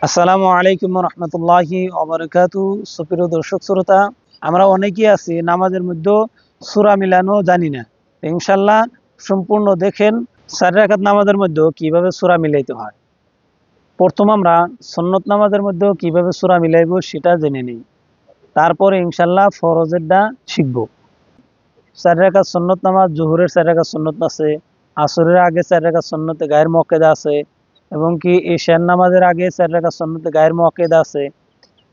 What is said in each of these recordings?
আসসালামু আলাইকুম রহমতুল্লাহি ওবারাকাতু। সুপ্রিয় দর্শক শ্রোতা, আমরা অনেকেই আছি নামাজের মধ্যে সূরা মিলানো জানি না। ইনশাল্লাহ সম্পূর্ণ দেখেন 4 রাকাত নামাজের মধ্যে কিভাবে সূরা মিলাইতে হয়। প্রথম আমরা সুন্নত নামাজের মধ্যে কিভাবে সূরা মিলাইব সেটা জেনে নিই, তারপরে ইনশাল্লাহ ফরজেরটা শিখব। 4 রাকাত সুন্নত নামাজ, জোহরের 4 রাকাত সুন্নত আছে, আসরের আগে 4 রাকাত সুন্নতে গায়ের মুআক্কাদা আছে, এবং কি এশার নামাজের আগে 4 রাকাত সুন্নতে গায়ের মুআক্কাদা আছে।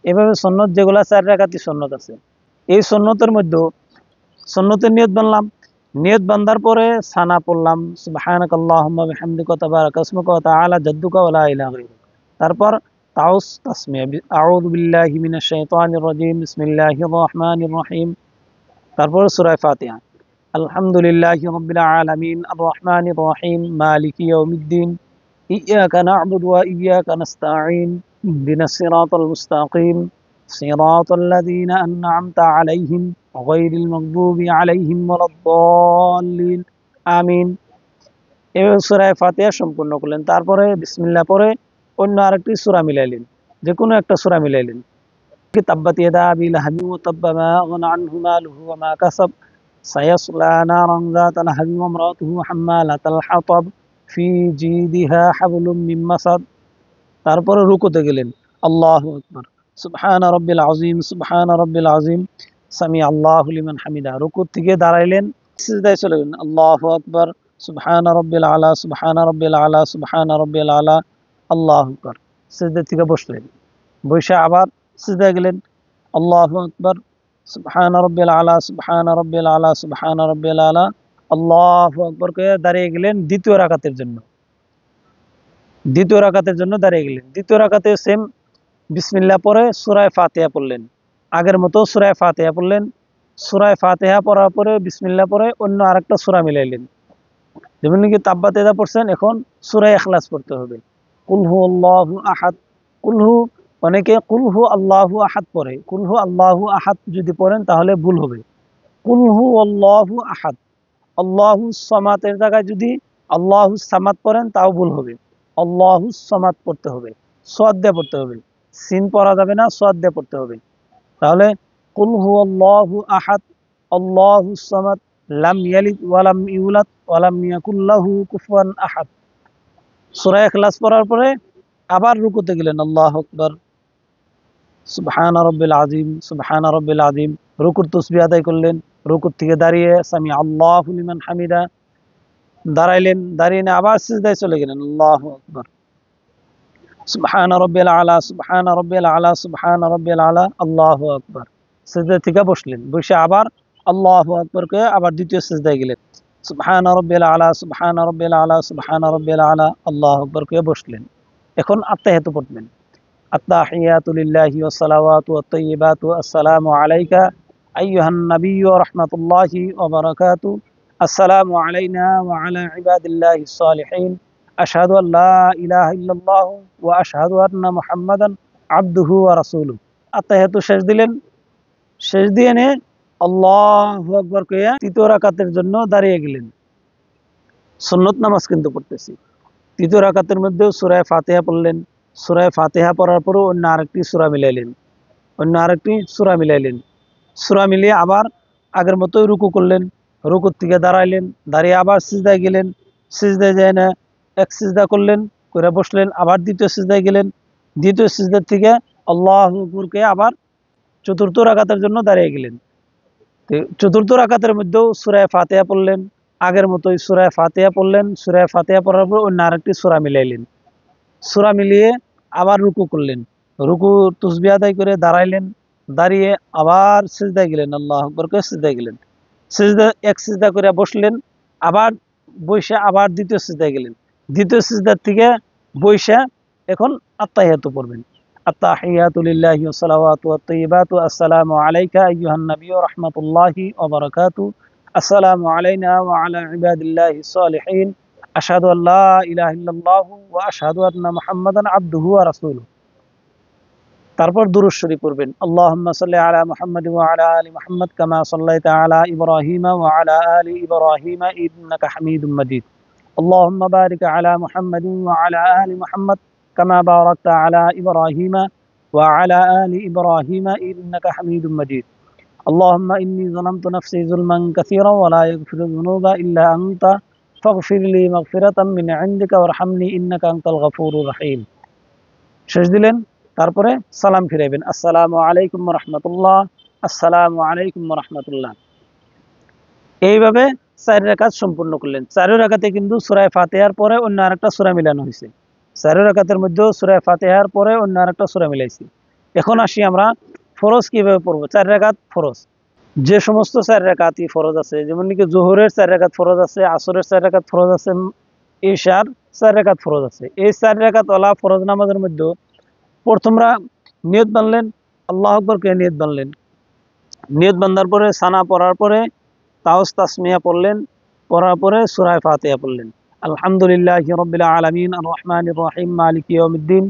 এভাবে সুন্নত যেগুলা 4 রাকাতই সুন্নত আছে। এই সুন্নতের মধ্যে সুন্নতের নিয়ত বানলাম, নিয়ত বান্ধার পরে সানা পড়লাম, সুবহানাকাল্লাহুম্মা বিহামদিকা তাবারাকা ইসমুকা ওয়া তাআলা জাদ্দুকা ওয়া লা ইলাহা গায়রুক। তারপর তাউস তাসমিয়া, আউযু বিল্লাহি মিনাশ শাইতানির রাজিম, বিসমিল্লাহির রহমানির রহিম। তারপর সূরা ফাতিহা। আলহামদুলিল্লাহি রাব্বিল আলামিন, আর রহমানির রহিম, মালিকি ইয়াউমিদ্দিন, ইয়াকা না'বুদু ওয়া ইয়াকা নাস্তাঈন, ইহদিনাস সিরাতাল মুস্তাকিম, সিরাতাল লাযীনা আন'আমতা আলাইহিম গায়রিল মাগদুবি আলাইহিম ওয়ালাদ-দাল্লিন। আমিন। এভাবে সূরা ফাতিহা সম্পূর্ণ করলেন। তারপরে বিসমিল্লাহ পরে অন্য আরেকটি সূরা মিলাইলেন, যে কোনো একটা সূরা মিলাইলেন। তাব্বাত ইয়াদা আবি লাহাবিন ওয়া তাব্বা, মা আগনা আনহু মালুহু ওয়া মা কাসাব, সায়াসলা নারান যাতা লাহাবিন ওয়া ইমরাতুহু হাম্মালাতাল হাতাব, ফি জিদিহা হাবলুম মিন মাসাদ। তারপরে রুকুতে গেলেন, আল্লাহু আকবার, সুবহানা রাব্বিল আযীম, সুবহানা রাব্বিল আযীম, সামি আল্লাহু লিমান হামিদা। রুকু থেকে দাঁড়াইলেন, সিজদায় চলে গেলেন, আল্লাহু আকবার, সুবহানা রাব্বিল আলা, সুবহানা রাব্বিল আলা, সুবহানা রাব্বিল আলা, আল্লাহু আকবার। সিজদা থেকে বসলেন, বসে আবার সিজদায় গেলেন, আল্লাহু আকবার, সুবহানা রাব্বিল আলা, সুবহানা রাব্বিল আলা, সুবহানা রাব্বিল আলা, আল্লাহু আকবার কে দাঁড়িয়ে গেলেন দ্বিতীয় রাকাতের জন্য। দ্বিতীয় রাকাতের জন্য দাঁড়িয়ে গেলেন। দ্বিতীয় রাকাতে সেম বিসমিল্লাহ পরে সূরা ফাতিহা পড়লেন, আগের মতো সূরা ফাতিহা পড়লেন। সূরা ফাতিহা পড়ার পরে বিসমিল্লাহ পরে অন্য আরেকটা সূরা মিলাইলেন। যেমন কি তাব্বাত ইয়াদা পড়ছেন, এখন সূরা ইখলাস পড়তে হবে। কুল হু আল্লাহু আহাদ, কুল হু, অনেকে কুল হু আল্লাহু আহাদ পড়ে। কুল হু আল্লাহু আহাদ যদি পড়েন তাহলে ভুল হবে। কুল হু আল্লাহু আহাদ, আল্লাহু সামাতের জায়গায় যদি আল্লাহু সামাদ পড়েন তাও ভুল হবে। আল্লাহু সামাদ পড়তে হবে, সোয়াদ দিয়ে পড়তে হবে, সিন পড়া যাবে না, সোয়াদ দিয়ে পড়তে হবে। তাহলে কুল হু আল্লাহু আহাদ, আল্লাহু সামাদ, লাম ইয়ালিদ ওয়া লাম ইউলাদ ওয়া লাম ইয়াকুল লাহু কুফুয়ান আহাদ। সূরা ইখলাস পড়ার পরে আবার রুকুতে গেলেন, আল্লাহু আকবার, সুবহানা রাব্বিল আযীম, সুবহানা রাব্বিল আযীম। রুকুর তাসবিহ আদায় করলেন, রুকুর থেকে দাঁড়িয়ে সামি আল্লাহু লিমান হামিদা দাঁড়াইলেন, দাঁড়িয়ে আবার সিজদায় চলে গেলেন, আল্লাহু আকবার, সুবহানা রাব্বিল আলা, সুবহানা রাব্বিল আলা, সুবহানা রাব্বিল আলা, আল্লাহু আকবার। সিজদা থেকে বসলেন, বসে আবার আল্লাহু আকবার কে আবার দ্বিতীয় সিজদায় গেলেন, সুবহানা রাব্বিল আলা, সুবহানা রাব্বিল আলা, সুবহানা রাব্বিল আলা, আল্লাহু আকবার কে বসলেন। এখন আত্তাহিয়াতু পড়বেন, আত্তাহিয়াতু লিল্লাহি ওয়াস সালাওয়াতু ওয়াত তাইয়্যিবাতু, আসসালামু আলাইকা আইয়ুহান নাবিয়্যু ওয়া রাহমাতুল্লাহি ওয়া বারাকাতুহু, আসসালামু আলাইনা ওয়া আলা ইবাদিল্লাহিস সালিহিন, আশহাদু আল্লা ইলাহা ইল্লাল্লাহু ওয়া আশহাদু আন্না মুহাম্মাদান আবদুহু ওয়া রাসূলুহু। আত্তাহিয়াতু শেষ দিলেন, শেষ দিয়ে নে আল্লাহু আকবার কইয়া তৃতীয় রাকাতের জন্য দাঁড়িয়ে গেলেন। সুন্নত নামাজ কিন্তু পড়তেছি। তৃতীয় রাকাতের মধ্যেও সূরা ফাতিহা পড়লেন, সূরা ফাতিহা পড়ার পরও অন্য আরেকটি সূরা মিলাইলেন, অন্য আরেকটি সূরা মিলাইলেন। সূরা মিলিয়ে আবার আগের মতোই রুকু করলেন, রুকুর থেকে দাঁড়াইলেন, দাঁড়িয়ে আবার সিজদায় গেলেন, সিজদায় যায় না এক সিজদা করলেন, করে বসলেন, আবার দ্বিতীয় সিজদায় গেলেন, দ্বিতীয় সিজদার থেকে আল্লাহু আকবারকে আবার চতুর্থ রাকাতের জন্য দাঁড়িয়ে গেলেন। চতুর্থ রাকাতের মধ্যেও সূরা ফাতিহা পড়লেন, আগের মতোই সূরা ফাতিহা পড়লেন। সূরা ফাতিহা পড়ার পর অন্য আরেকটি সূরা মিলাইলেন, সূরা মিলিয়ে আবার রুকু করলেন, রুকু তাসবিহ আদায় করে দাঁড়াইলেন, দাঁড়িয়ে আবার সিজদায় গেলেন, আল্লাহু আকবার করে সিজদায় গেলেন, সিজদা এক সিজদা করে বসলেন, আবার বইসা আবার দ্বিতীয় সিজদায় গেলেন, দ্বিতীয় সিজদার থেকে বইসা এখন আত্তাহিয়াতু পড়বেন, আত্তাহিয়াতু লিল্লাহি ওয়াস সালাওয়াতু ওয়াত তাইয়্যিবাতু, আসসালামু আলাইকা আইয়ুহান নাবিয়্যু ওয়া রাহমাতুল্লাহি ওয়া বারাকাতুহু, আসসালামু আলাইনা ওয়া আলা ইবাদিল্লাহিস সালিহিন, আশহাদু আল্লা ইলাহা ইল্লাল্লাহু ওয়া আশহাদু আন্না মুহাম্মাদান আবদুহু ওয়া রাসূলুহু। তারপর দুরূদ শরীফ পড়বেন, আল্লাহুম্মা সাল্লি আলা মুহাম্মাদ ওয়া আলা আলি মুহাম্মাদ কামা সাল্লাইতা আলা ইব্রাহিম ওয়া আলা আলি ইব্রাহিম ইন্নাকা হামিদুম মাজিদ। আল্লাহুম্মা বারিক আলা মুহাম্মাদ ওয়া আলা আলি মুহাম্মাদ كما باركت على إبراهيم وعلى آل إبراهيم إنك حميد مجيد اللهم إني ظلمت نفسي ظلما كثيرا ولا يغفر الذنوب إلا أنت فاغفر لي مغفرة من عندك وارحمني إنك أنت الغفور الرحيم শেষ দিলেন তারপরে সালাম ফিরাবেন আসসালামু আলাইকুম ওয়া রাহমাতুল্লাহ আসসালামু আলাইকুম ওয়া রাহমাতুল্লাহ এইভাবে 4 রাকাত সম্পূর্ণ করলেন 4 রাকাতে কিন্তু সূরা ফাতিহার পরে অন্য আরেকটা সূরা মিলানো হয়েছে 4 রাকাতের মধ্যে সূরা ফাতিহার পরে অন্য আরেকটা সূরা মিলাইছি এখন আসি আমরা ফরজ কিভাবে পড়ব 4 রাকাত ফরজ যে সমস্ত 4 রাকাতই ফরজ আছে যেমন কি যোহরের 4 রাকাত ফরজ আছে আসরের 4 রাকাত ফরজ আছে ইশার 4 রাকাত ফরজ আছে এই 4 রাকাত ওয়ালা ফরজ নামাজের মধ্যে প্রথমরা নিয়ত বানলেন আল্লাহু আকবার কে নিয়ত বানলেন নিয়ত বান্দার পরে সানা পড়ার পরে তাওস তাসমিয়া পড়লেন পড়ার পরে সূরা ফাতিহা পড়লেন আলহামদুলিল্লাহি রাব্বিল আলামিন আর রহমানির রহিম মালিকি ইয়াউমিদ্দিন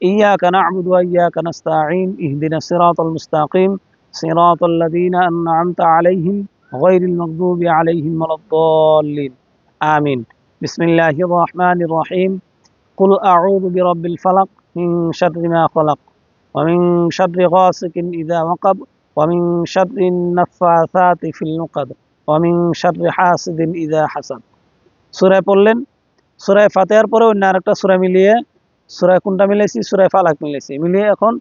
ইয়াকা না'বুদু ওয়া ইয়াকা নাস্তাঈন ইহদিনাস সিরাতাল মুস্তাকিম সিরাতাল লাযীনা আন'আমতা আলাইহিম গায়রিল মাগদুবি আলাইহিম ওয়ালাদ-দাল্লিন আমিন বিসমিল্লাহির রহমানির রহিম কুল আ'উযু বিরাব্বিল ফালাক মিন শাররি মা খালাক ওয়া মিন শাররি গাসিকিন ইযা ওয়াকাব ওয়া মিন শাররিন নাফাসাতি ফিল উকাদ ওয়া মিন শাররি হাসিদিন ইযা হাসাদ সূরা পড়লেন সূরা ফাতিহার পরে অন্য আরেকটা সূরা মিলিয়ে সূরা কোনটা মিলাইছি সূরা ফালাক মিলাইছি মিলিয়ে এখন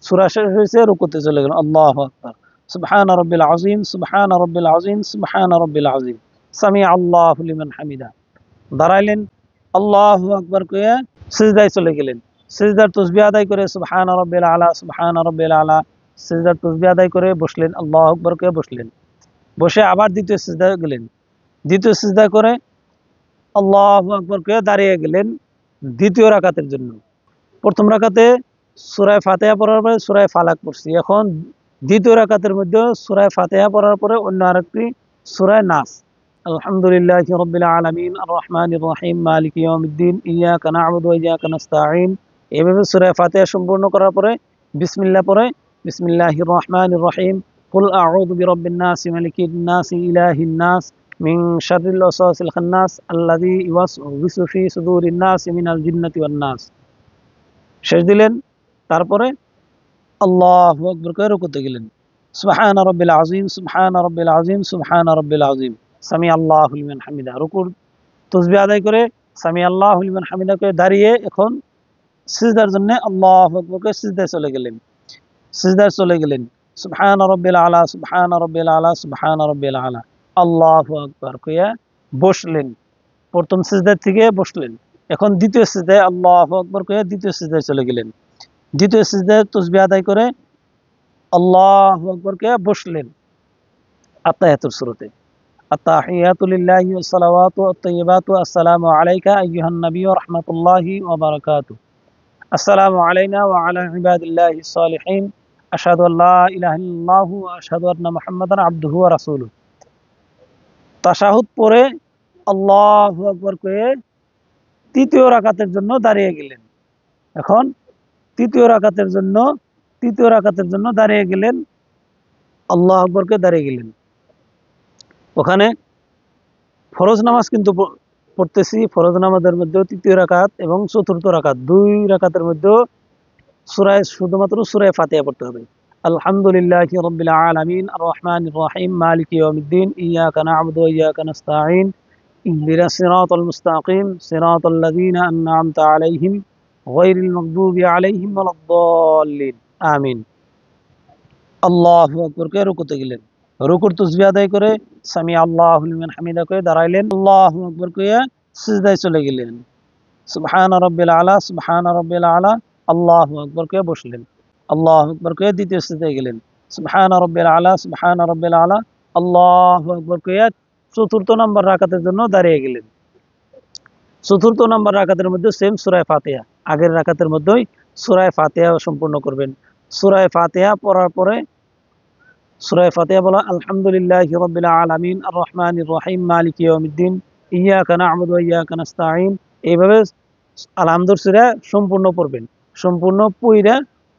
সূরা শেষ হয়েছে রুকুতে চলে গেলেন আল্লাহু আকবার সুবহান রাব্বিল আযীম সুবহান রাব্বিল আযীম সুবহান রাব্বিল আযীম সামি আল্লাহু লিমান হামিদা দাঁড়াইলেন আল্লাহু আকবার কয়ে সিজদায় চলে গেলেন সিজদার তাসবিহ আদায় করে সুবহান রাব্বিল আলা সুবহান রাব্বিল আলা সিজদার তাসবিহ আদায় করে বসলেন আল্লাহু আকবার কয়ে বসলেন বসে আবার দ্বিতীয় সিজদায় গেলেন দ্বিতীয় সিজদা করে আল্লাহু আকবার কয়ে দাঁড়িয়ে গেলেন দ্বিতীয় রাকাতের জন্য প্রথম রাকাতে সূরা ফাতিহা পড়ার পরে সূরা ফালাক পড়ছি এখন দ্বিতীয় রাকাতের মধ্যে সূরা ফাতিহা পড়ার পরে অন্য আরেকটি সূরা নাস আলহামদুলিল্লাহি রাব্বিল আলামিন আর রহমানির রহিম মালিকি ইয়াউমিদ্দিন ইয়াকা না'বুদু ওয়া ইয়াকা নাস্তাঈন এভাবে সূরা ফাতিহা সম্পূর্ণ করার পরে বিসমিল্লাহ পড়ে বিসমিল্লাহির রহমানির রহিম কুল আ'উযু বিরাব্বিন নাস মালিকিন নাস ইলাহিন নাস মিন শাররিল ওয়াসওয়াসিল খান্নাস আল্লাযী ইউওয়াসওয়িসু ফি সুদুরিন নাস মিনাল জিন্নাতি ওয়ান নাস শেষ দিলেন তারপরে আল্লাহু আকবার করে রুকুতে গেলেন সুবহান রাব্বিল আযীম সুবহান রাব্বিল আযীম সুবহান রাব্বিল আযীম সামি আল্লাহু লিমান হামিদা রুকুর তাসবিহ আদায় করে সামি আল্লাহু লিমান হামিদা করে দাঁড়িয়ে এখন সিজদার জন্য আল্লাহু আকবার করে সিজদায় চলে গেলেন সিজদায় চলে গেলেন সুবহান রাব্বিল আলা সুবহান রাব্বিল আলা সুবহান রাব্বিল আলা আল্লাহু আকবার কইয়া বসলেন প্রথম সিজদা থেকে বসলেন এখন দ্বিতীয় সিজদায় আল্লাহু আকবার কইয়া দ্বিতীয় সিজদায় চলে গেলেন দ্বিতীয় সিজদায় তাসবিহ আদায় করে আল্লাহু আকবার কইয়া বসলেন আত্তাহিয়াতুর শুরুতে আত্তাহিয়াতু লিল্লাহি ওয়াস সালাওয়াতু আত-তাইয়্যিবাতু আসসালামু আলাইকা আইয়ুহান নাবিয়্যু ওয়া রাহমাতুল্লাহি ওয়া বারাকাতুহু আসসালামু আলাইনা ওয়া আলা ইবাদিল্লাহিস সালিহিন আশহাদু আল্লা ইলাহা ইল্লাল্লাহু ওয়া আশহাদু আন্না মুহাম্মাদান আবদুহু ওয়া রাসূলুহু তাশাহুদ পড়ে আল্লাহু আকবার কয়ে তৃতীয় রাকাতের জন্য দাঁড়িয়ে গেলেন এখন তৃতীয় রাকাতের জন্য দাঁড়িয়ে গেলেন আল্লাহু আকবার কে দাঁড়িয়ে গেলেন ওখানে ফরজ নামাজ কিন্তু পড়তেছি ফরজ নামাজের মধ্যে তৃতীয় রাকাত এবং চতুর্থ রাকাত দুই রাকাতের মধ্যে সূরা শুধুমাত্র সূরা ফাতিহা পড়তে হবে আলহামদুলিল্লাহি রাব্বিল আলামিন আর রহমানির রহিম মালিকি ইয়াউমিদ্দিন ইয়াকা না'বুদু ওয়া ইয়াকা নাস্তাঈন ইহদিনাস সিরাতাল মুস্তাকিম সিরাতাল লাযীনা আন'আমতা আলাইহিম গায়রিল মাগদুবি আলাইহিম ওয়ালাদ-দাল্লিন আমিন আল্লাহু আকবার কে রুকুতে গেলেন রুকুর তাসবিহ আদায় করে সামি আল্লাহু লিমান হামিদা করে দাঁড়াইলেন আল্লাহু আকবার কইয়া সিজদায় চলে গেলেন সুবহান রাব্বিল আলা সুবহান রাব্বিল আলা আল্লাহু আকবার কইয়া বসলেন আল্লাহু আকবার কইয়া দ্বিতীয় সিজদায় গেলেন সুবহান রাব্বিল আলা সুবহান রাব্বিল আলা আল্লাহু আকবার কইয়া চতুর্থ নম্বর রাকাতের জন্য দাঁড়িয়ে গেলেন চতুর্থ নম্বর রাকাতের মধ্যে সেম সূরা ফাতিহা আগের রাকাতের মধ্যেই সূরা ফাতিহা সম্পূর্ণ করবেন সূরা ফাতিহা পড়ার পরে সূরা ফাতিহা বলা আলহামদুলিল্লাহি রাব্বিল আলামিন আর রহমানির রহিম মালিকি ইয়াউমিদ্দিন ইয়াকা না'বুদু ওয়া ইয়াকা নাস্তাঈন এইভাবে আলহামদুলিল্লাহ সূরা সম্পূর্ণ পড়বেন সম্পূর্ণ পড়ে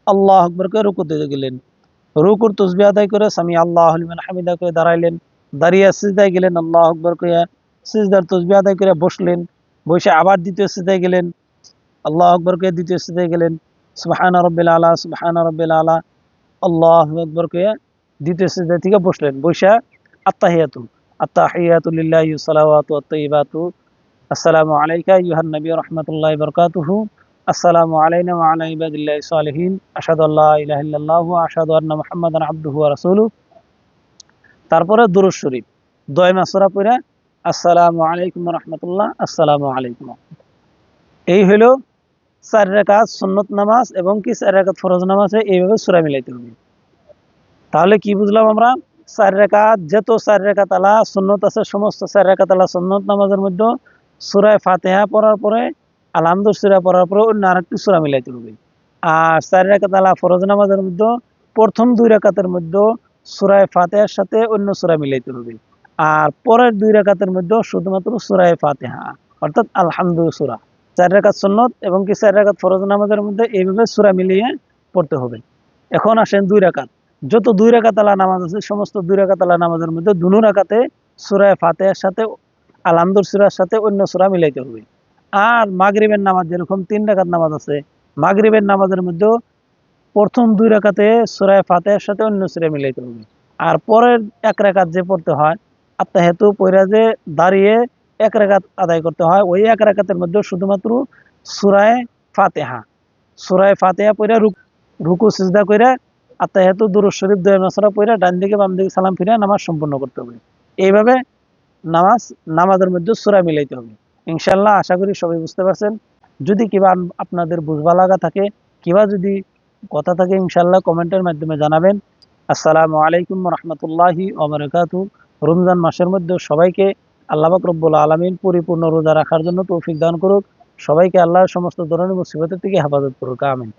আল্লাহু আকবার করে রুকুতে গেলেন রুকুর তাসবিহ আদায় করে সামি আল্লাহু লিমান হামিদা করে দাঁড়াইলেন দাঁড়িয়ে সিজদায় গেলেন আল্লাহু আকবার করে সিজদার তাসবিহ আদায় করে বসলেন বসে আবার দ্বিতীয় সিজদায় গেলেন আল্লাহু আকবার কে দ্বিতীয় সিজদায় গেলেন, সুবহানা রাব্বিল আলা, সুবহানা রাব্বিল আলা, আল্লাহু আকবার কে দ্বিতীয় সিজদা থেকে বসলেন, বৈশা আত্তাহিয়াতু, আত্তাহিয়াতু লিল্লাহি সালাওয়াতু আত-তাইয়িবাতু, আসসালামু আলাইকা আইয়ুহান নবী রাহমাতুল্লাহি ওয়া বারাকাতুহু, আসসালামু আলাইনা ওয়া আলা ইবাদিল্লাহিস সালিহিন, আশহাদু আল্লা ইলাহা ইল্লাল্লাহু ওয়া আশহাদু আন্না মুহাম্মাদান আবদুহু ওয়া রাসূলুহু। তারপরে দুরূদ শরীফ দয়মা সূরা পড়া আসসালামু আলাইকুম ওয়া রাহমাতুল্লাহ, আসসালামু আলাইকুম। এই হলো 4 রাকাত সুন্নত নামাজ এবং কি 4 রাকাত ফরজ নামাজে এইভাবে সূরা মিলাইতে হবে। তাহলে কি বুঝলাম আমরা? 4 রাকাত, যত 4 রাকাত আলা সুন্নত আছে সমস্ত 4 রাকাত আলা সুন্নত নামাজের মধ্যে সূরা ফাতিহা পড়ার পরে আলহামদুলিল্লাহ সূরা পড়ার পরে অন্য আরেকটি সূরা মিলাইতে হবে। আর 4 রাকাত আলা ফরজ নামাজের মধ্যে প্রথম 2 রাকাতের মধ্যে সূরা ফাতিহার সাথে অন্য সূরা মিলাইতে হবে। আর পরের 2 রাকাতের মধ্যে শুধুমাত্র সূরা ফাতিহা অর্থাৎ আলহামদুলিল্লাহ সূরা। 4 রাকাত সুন্নত এবং কি 4 রাকাত ফরজ নামাজের মধ্যে এইভাবে সূরা মিলিয়ে পড়তে হবে। এখন আসেন 2 রাকাত। যত 2 রাকাত আলা নামাজ আছে সমস্ত 2 রাকাত আলা নামাজের মধ্যে দুনো রাকাতে সূরা ফাতিহার সাথে আলহামদুলিল্লাহ সূরার সাথে অন্য সূরা মিলাইতে হবে। আর মাগরিবের নামাজ যেরকম 3 রাকাত নামাজ আছে, মাগরিবের নামাজের মধ্যে প্রথম 2 রাকাতে সূরা ফাতিহার সাথে অন্য সূরা মিলাইতে হবে। আর পরের 1 রাকাত যে পড়তে হয় আত্তাহিয়াতু পড়া যে দাঁড়িয়ে 1 রাকাত আদায় করতে হয়, ওই 1 রাকাতের মধ্যে শুধুমাত্র সূরা ফাতিহা, সূরা ফাতিহা পড়া রুকু সিজদা কইরা আত্তাহিয়াতু দুরূদ শরীফ দয়মা সূরা পড়া ডান দিকে বাম দিকে সালাম ফিরে নামাজ সম্পূর্ণ করতে হবে। এইভাবে নামাজের মধ্যে সূরা মিলাইতে হবে। ইনশাআল্লাহ আশা করি সবাই বুঝতে পারছেন। যদি কিবা আপনাদের বুঝবা লাগা থাকে কিবা যদি কথা থাকে ইনশাআল্লাহ কমেন্টের মাধ্যমে জানাবেন। আসসালামু আলাইকুম ওয়া রাহমাতুল্লাহি ওয়া বারাকাতুহু। রমজান মাসের মধ্যে সবাইকে আল্লাহ পাক রব্বুল আলামিন পরিপূর্ণ রোজা রাখার জন্য তৌফিক দান করুক। সবাইকে আল্লাহর সমস্ত ধরনের মুসিবতের থেকে হেফাজত করুক। আমিন।